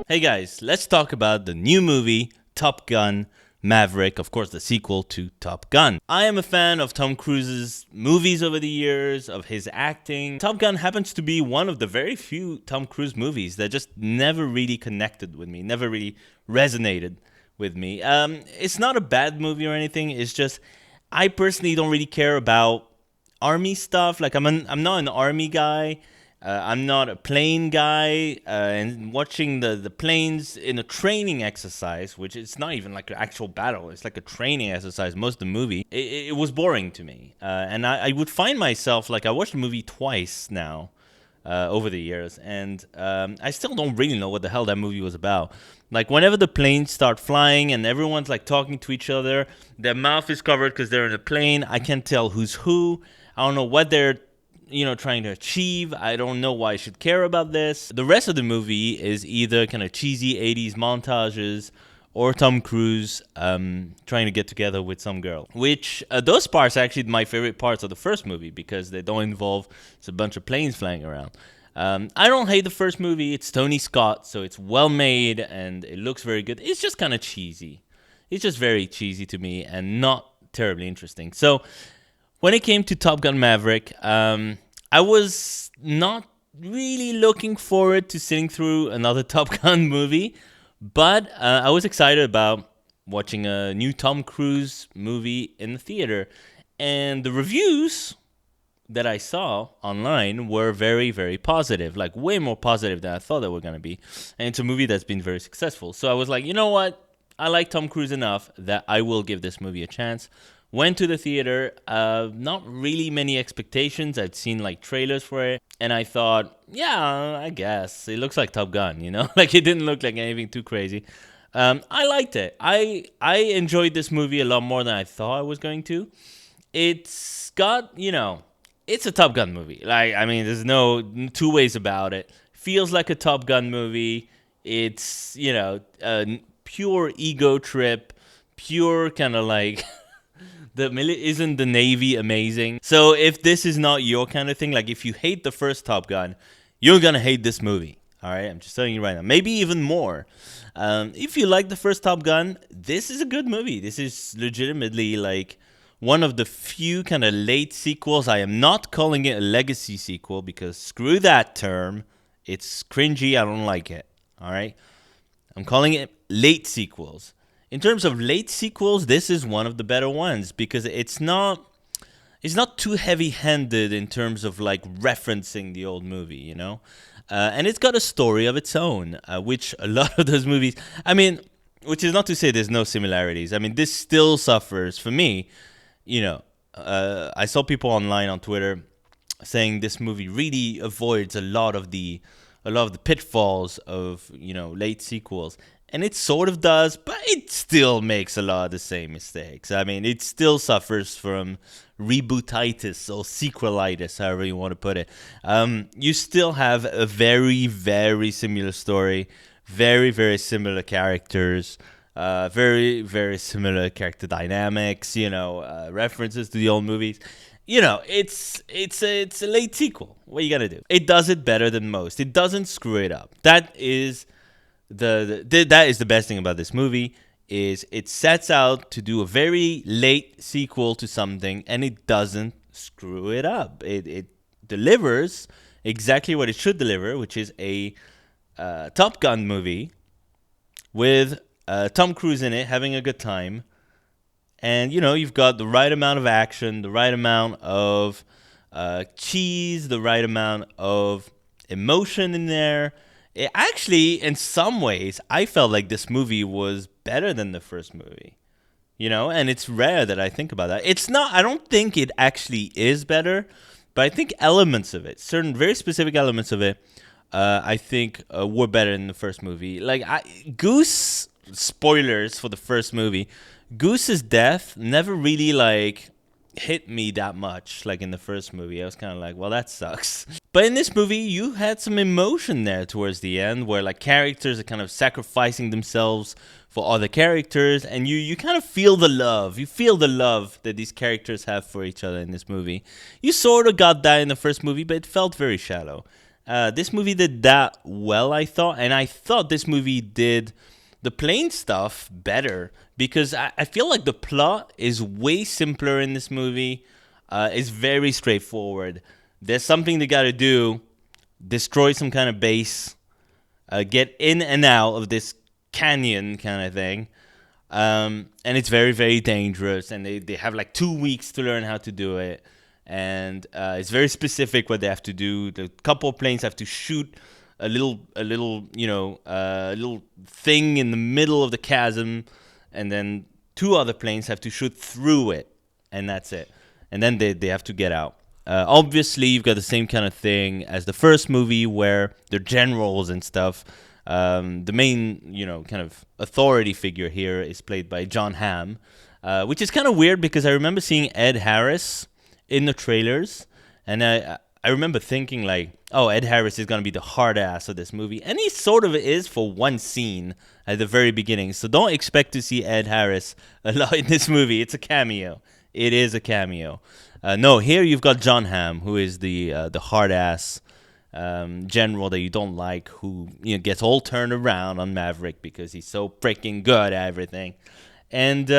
Hey guys, let's talk about the new movie, Top Gun Maverick, of course, the sequel to Top Gun. I am a fan of Tom Cruise's movies over the years, of his acting. Top Gun happens to be one of the very few Tom Cruise movies that just never really connected with me, never really resonated with me. It's not a bad movie or anything, it's just I personally don't really care about army stuff. Like I'm not an army guy. I'm not a plane guy, and watching the planes in a training exercise, which it's not even like an actual battle, it's like a training exercise most of the movie, it was boring to me. And I would find myself, like, I watched the movie twice now over the years, and I still don't really know what the hell that movie was about. Like, whenever the planes start flying and everyone's like talking to each other, their mouth is covered because they're in a plane. I can't tell who's who. I don't know what they're trying to achieve. I don't know why I should care about this. The rest of the movie is either kind of cheesy 80s montages or Tom Cruise trying to get together with some girl. Which, those parts are actually my favorite parts of the first movie because they don't involve a bunch of planes flying around. I don't hate the first movie. It's Tony Scott, so it's well made and it looks very good. It's just kind of cheesy. It's just very cheesy to me and not terribly interesting. So when it came to Top Gun Maverick, I was not really looking forward to sitting through another Top Gun movie, but I was excited about watching a new Tom Cruise movie in the theater. And the reviews that I saw online were very, very positive, like way more positive than I thought they were going to be. And it's a movie that's been very successful. So I was like, you know what? I like Tom Cruise enough that I will give this movie a chance. Went to the theater, not really many expectations. I'd seen like trailers for it, and I thought, yeah, I guess it looks like Top Gun, like it didn't look like anything too crazy. I liked it. I enjoyed this movie a lot more than I thought I was going to. It's got, it's a Top Gun movie. Like, I mean, there's no two ways about it. Feels like a Top Gun movie. It's, a pure ego trip, pure kind of like. Isn't the Navy amazing? So if this is not your kind of thing, like if you hate the first Top Gun, you're gonna hate this movie. All right, I'm just telling you right now. Maybe even more. If you like the first Top Gun, this is a good movie. This is legitimately like one of the few kind of late sequels. I am not calling it a legacy sequel because screw that term. It's cringy. I don't like it. All right, I'm calling it late sequels. In terms of late sequels, this is one of the better ones because it's not too heavy-handed in terms of like referencing the old movie, and it's got a story of its own, which a lot of those movies. I mean, which is not to say there's no similarities. I mean, this still suffers for me. I saw people online on Twitter saying this movie really avoids a lot of the pitfalls of late sequels. And it sort of does, but it still makes a lot of the same mistakes. I mean, it still suffers from rebootitis or sequelitis, however you want to put it. You still have a very, very similar story, very, very similar characters, very, very similar character dynamics, references to the old movies. It's a late sequel. What are you gonna do? It does it better than most. It doesn't screw it up. That is that is the best thing about this movie, is it sets out to do a very late sequel to something and it doesn't screw it up. It delivers exactly what it should deliver, which is a Top Gun movie with Tom Cruise in it having a good time. And, you've got the right amount of action, the right amount of cheese, the right amount of emotion in there. Actually, in some ways, I felt like this movie was better than the first movie, and it's rare that I think about that. It's not, I don't think it actually is better, but I think elements of it, certain very specific elements of it, I think were better than the first movie. Like, Goose, spoilers for the first movie, Goose's death never really, like, hit me that much like in the first movie. I was kind of like, well, that sucks. But in this movie, you had some emotion there towards the end where like characters are kind of sacrificing themselves for other characters, and you kind of feel the love. You feel the love that these characters have for each other in this movie. You sort of got that in the first movie, but it felt very shallow. This movie did that well, I thought, and I thought this movie did the plane stuff better because I feel like the plot is way simpler in this movie. It's very straightforward. There's something they got to do: destroy some kind of base, get in and out of this canyon kind of thing. And it's very, very dangerous. And they have like 2 weeks to learn how to do it. And it's very specific what they have to do. The couple of planes have to shoot a little thing in the middle of the chasm, and then two other planes have to shoot through it, and that's it. And then they have to get out. Obviously, you've got the same kind of thing as the first movie where they're generals and stuff. The main, kind of authority figure here is played by John Hamm, which is kind of weird because I remember seeing Ed Harris in the trailers, and I remember thinking like, oh, Ed Harris is gonna be the hard ass of this movie, and he sort of is for one scene at the very beginning. So don't expect to see Ed Harris a lot in this movie. It's a cameo. It is a cameo. No, here you've got John Hamm, who is the hard ass general that you don't like, who gets all turned around on Maverick because he's so freaking good at everything. And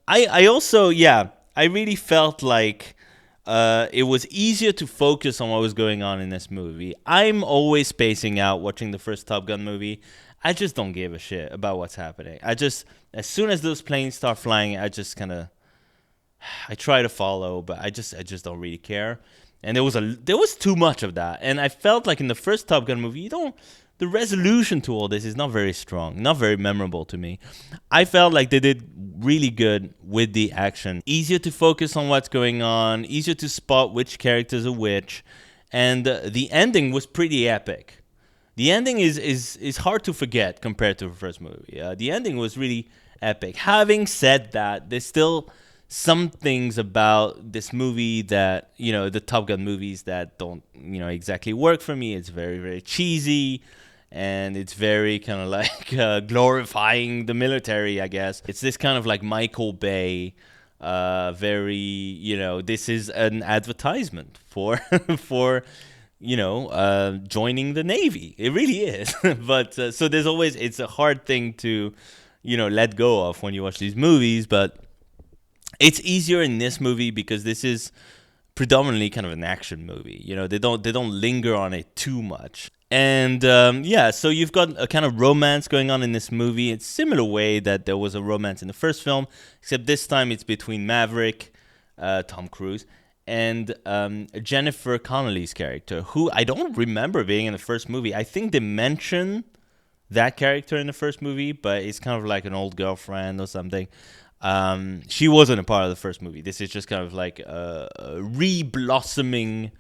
I also, I really felt like it was easier to focus on what was going on in this movie. I'm always spacing out watching the first Top Gun movie. I just don't give a shit about what's happening. As soon as those planes start flying, I try to follow, but I just don't really care. And there was too much of that. And I felt like in the first Top Gun movie, the resolution to all this is not very strong, not very memorable to me. I felt like they did really good with the action. Easier to focus on what's going on, easier to spot which characters are which, and the ending was pretty epic. The ending is hard to forget compared to the first movie. The ending was really epic. Having said that, there's still some things about this movie that, the Top Gun movies that don't, exactly work for me. It's very, very cheesy. And it's very kind of like glorifying the military, I guess. It's this kind of like Michael Bay, this is an advertisement for, for joining the Navy. It really is. But so it's a hard thing to, let go of when you watch these movies. But it's easier in this movie because this is predominantly kind of an action movie. They don't linger on it too much. And so you've got a kind of romance going on in this movie. It's similar way that there was a romance in the first film, except this time it's between Maverick, Tom Cruise, and Jennifer Connelly's character, who I don't remember being in the first movie. I think they mention that character in the first movie, but it's kind of like an old girlfriend or something. She wasn't a part of the first movie. This is just kind of like a re-blossoming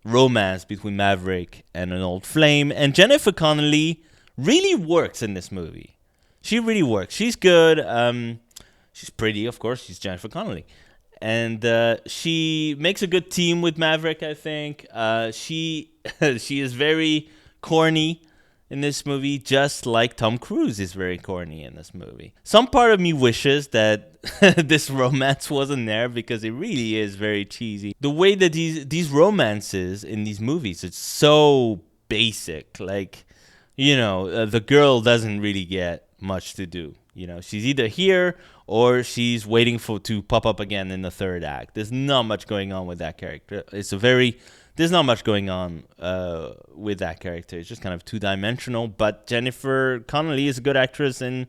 romance between Maverick and an old flame. And Jennifer Connelly really works in this movie. She really works. She's good. She's pretty, of course. She's Jennifer Connelly. And she makes a good team with Maverick, I think. She is very corny in this movie, just like Tom Cruise is very corny in this movie. Some part of me wishes that this romance wasn't there because it really is very cheesy. The way that these romances in these movies, it's so basic. Like, the girl doesn't really get much to do. She's either here or she's waiting to pop up again in the third act. There's not much going on with that character. There's not much going on with that character. It's just kind of two-dimensional. But Jennifer Connelly is a good actress, and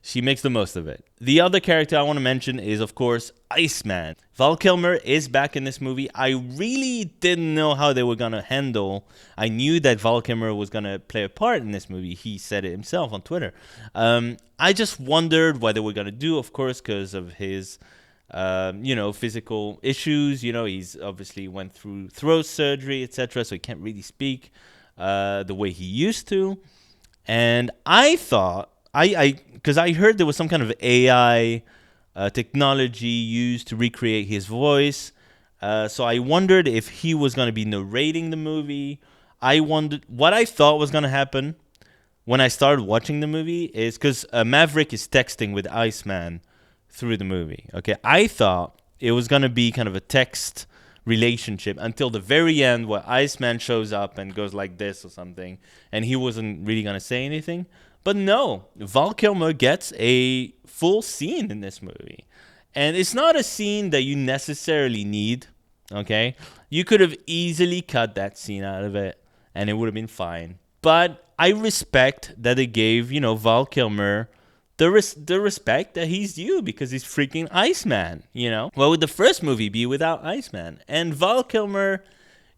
she makes the most of it. The other character I want to mention is, of course, Iceman. Val Kilmer is back in this movie. I really didn't know how they were going to handle. I knew that Val Kilmer was going to play a part in this movie. He said it himself on Twitter. I just wondered what they were going to do, of course, because of his physical issues. He's obviously went through throat surgery, etc., so he can't really speak the way he used to. And I thought, because I heard there was some kind of AI technology used to recreate his voice. So I wondered if he was going to be narrating the movie. I wondered what I thought was going to happen when I started watching the movie is because Maverick is texting with Iceman through the movie. Okay, I thought it was going to be kind of a text relationship until the very end, where Iceman shows up and goes like this or something, and he wasn't really gonna say anything. But no, Val Kilmer gets a full scene in this movie. And it's not a scene that you necessarily need, okay? You could have easily cut that scene out of it, and it would have been fine. But I respect that it gave, Val Kilmer the respect that he's due, because he's freaking Iceman, Well, would the first movie be without Iceman? And Val Kilmer,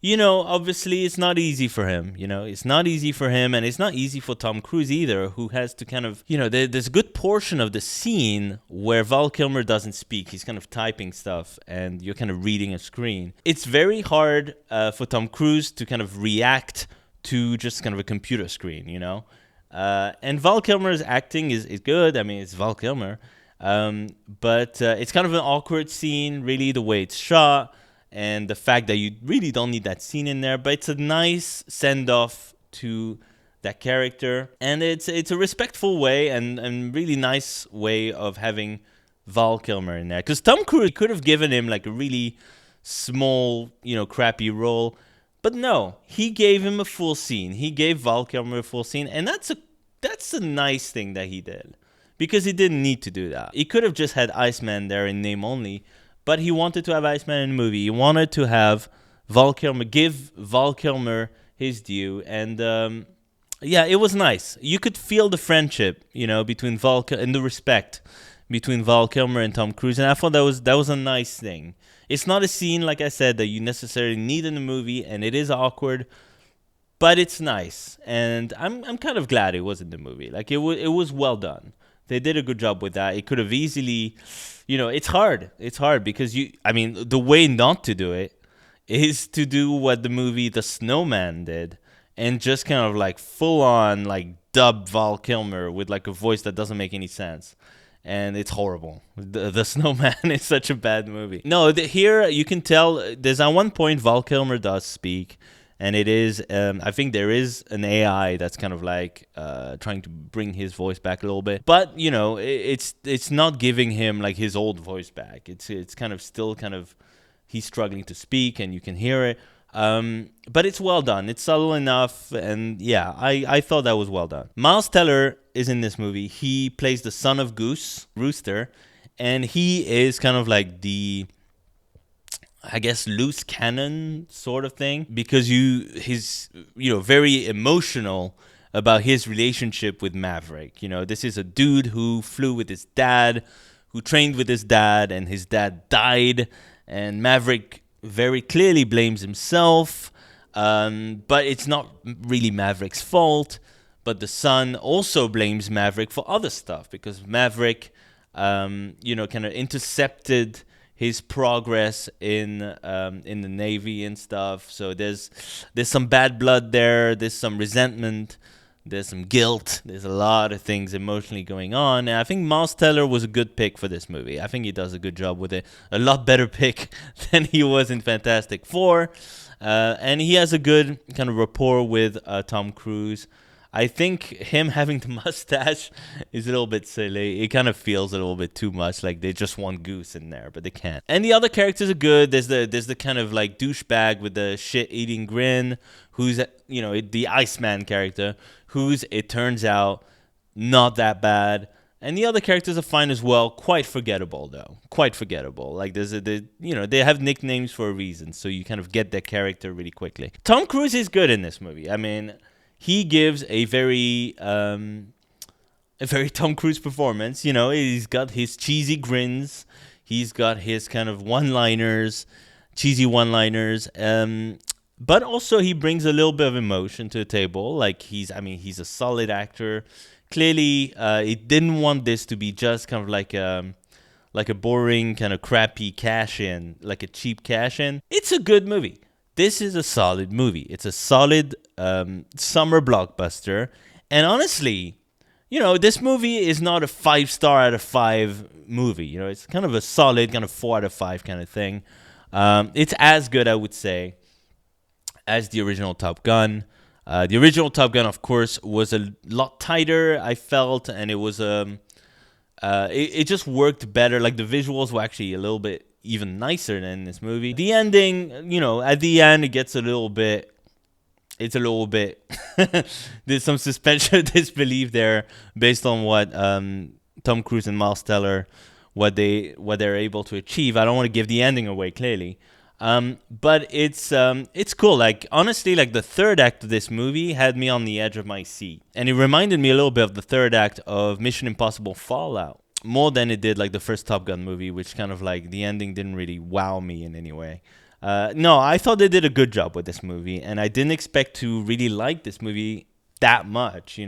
obviously it's not easy for him, It's not easy for him, and it's not easy for Tom Cruise either, who has to kind of, there's a good portion of the scene where Val Kilmer doesn't speak. He's kind of typing stuff, and you're kind of reading a screen. It's very hard for Tom Cruise to kind of react to just kind of a computer screen, And Val Kilmer's acting is good. I mean, it's Val Kilmer. But it's kind of an awkward scene, really, the way it's shot, and the fact that you really don't need that scene in there. But it's a nice send-off to that character. And it's a respectful way and really nice way of having Val Kilmer in there. Because Tom Cruise could have given him like a really small, crappy role. But no, he gave him a full scene. He gave Val Kilmer a full scene. And that's a nice thing that he did. Because he didn't need to do that. He could have just had Iceman there in name only. But he wanted to have Iceman in the movie. He wanted to have Val Kilmer, give Val Kilmer his due. And yeah, it was nice. You could feel the friendship, between and the respect between Val Kilmer and Tom Cruise. And I thought that was a nice thing. It's not a scene, like I said, that you necessarily need in the movie, and it is awkward, but it's nice. And I'm kind of glad it was in the movie. Like, it was well done. They did a good job with that. It could have easily, it's hard. It's hard because the way not to do it is to do what the movie The Snowman did, and just kind of like full on like dub Val Kilmer with like a voice that doesn't make any sense. And it's horrible. The Snowman is such a bad movie. No, here you can tell there's at one point Val Kilmer does speak, and it is I think there is an AI that's kind of like trying to bring his voice back a little bit. But it's not giving him like his old voice back. It's kind of still kind of he's struggling to speak, and you can hear it. But it's well done. It's subtle enough, and yeah, I thought that was well done. Miles Teller is in this movie. He plays the son of Rooster, and he is kind of like the, I guess, loose cannon sort of thing, because he's very emotional about his relationship with Maverick. This is a dude who flew with his dad, who trained with his dad, and his dad died, and Maverick very clearly blames himself, but it's not really Maverick's fault. But the son also blames Maverick for other stuff, because Maverick, kind of intercepted his progress in the Navy and stuff. So there's some bad blood there. There's some resentment. There's some guilt. There's a lot of things emotionally going on. And I think Miles Teller was a good pick for this movie. I think he does a good job with it. A lot better pick than he was in Fantastic Four. And he has a good kind of rapport with Tom Cruise. I think him having the mustache is a little bit silly. It kind of feels a little bit too much like they just want Goose in there, but they can't. And the other characters are good. There's the kind of like douchebag with the shit-eating grin, who's the Iceman character, who's, it turns out, not that bad. And the other characters are fine as well. Quite forgettable, though. Quite forgettable. Like, they have nicknames for a reason, so you kind of get their character really quickly. Tom Cruise is good in this movie. I mean, he gives a very Tom Cruise performance. He's got his cheesy grins. He's got his kind of cheesy one-liners. But also he brings a little bit of emotion to the table. Like, he's a solid actor. Clearly, he didn't want this to be just kind of like a boring kind of crappy cash-in, like a cheap cash-in. It's a good movie. This is a solid movie. It's a solid summer blockbuster. And honestly, this movie is not a 5-star out of 5 movie. It's kind of a solid kind of 4 out of 5 kind of thing. It's as good, I would say, as the original Top Gun. The original Top Gun, of course, was a lot tighter, I felt, and it was it just worked better. Like, the visuals were actually a little bit even nicer than this movie. The ending, at the end it gets a little bit. It's a little bit. There's some suspension of disbelief there based on what Tom Cruise and Miles Teller, what they're able to achieve. I don't want to give the ending away clearly, but it's cool. Like honestly, like the third act of this movie had me on the edge of my seat, and it reminded me a little bit of the third act of Mission Impossible Fallout, more than it did like the first Top Gun movie, which kind of like the ending didn't really wow me in any way. No, I thought they did a good job with this movie, and I didn't expect to really like this movie that much.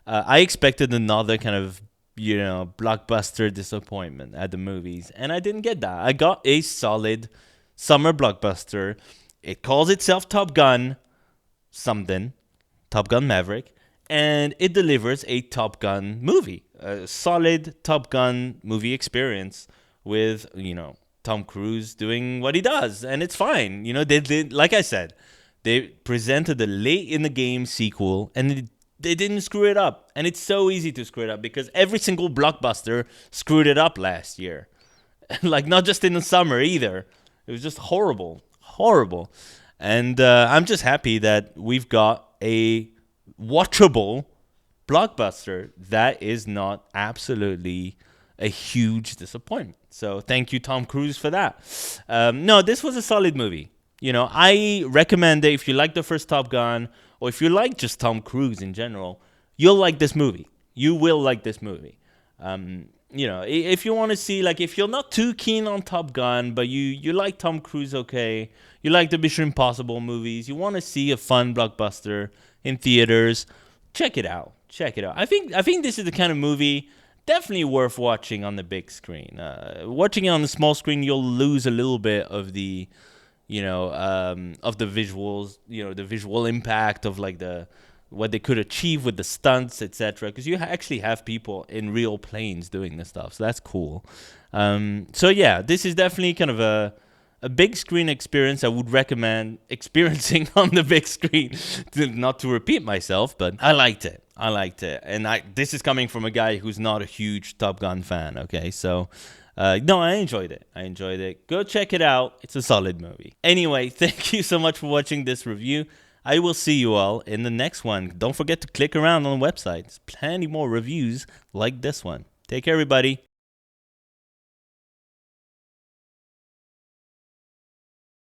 I expected another kind of blockbuster disappointment at the movies, and I didn't get that. I got a solid summer blockbuster. It calls itself Top Gun something, Top Gun Maverick, and it delivers a Top Gun movie, a solid Top Gun movie experience with Tom Cruise doing what he does, and it's fine. They did, like I said, they presented a late in the game sequel, and they didn't screw it up. And it's so easy to screw it up because every single blockbuster screwed it up last year. Like not just in the summer either. It was just horrible, horrible. And I'm just happy that we've got a watchable blockbuster that is not absolutely a huge disappointment. So thank you, Tom Cruise, for that. No, this was a solid movie. I recommend that if you like the first Top Gun, or if you like just Tom Cruise in general, you'll like this movie. You will like this movie. If you want to see, like, if you're not too keen on Top Gun, but you like Tom Cruise, okay, you like the Mission Impossible movies, you want to see a fun blockbuster in theaters, check it out. Check it out. I think this is the kind of movie definitely worth watching on the big screen. Watching it on the small screen, you'll lose a little bit of the, of the visuals, the visual impact of like what they could achieve with the stunts, etc. Because you actually have people in real planes doing this stuff, so that's cool. So yeah, this is definitely kind of a big screen experience I would recommend experiencing on the big screen. Not to repeat myself, but I liked it. And this is coming from a guy who's not a huge Top Gun fan, okay? So, no, I enjoyed it. Go check it out. It's a solid movie. Anyway, thank you so much for watching this review. I will see you all in the next one. Don't forget to click around on the website. There's plenty more reviews like this one. Take care, everybody.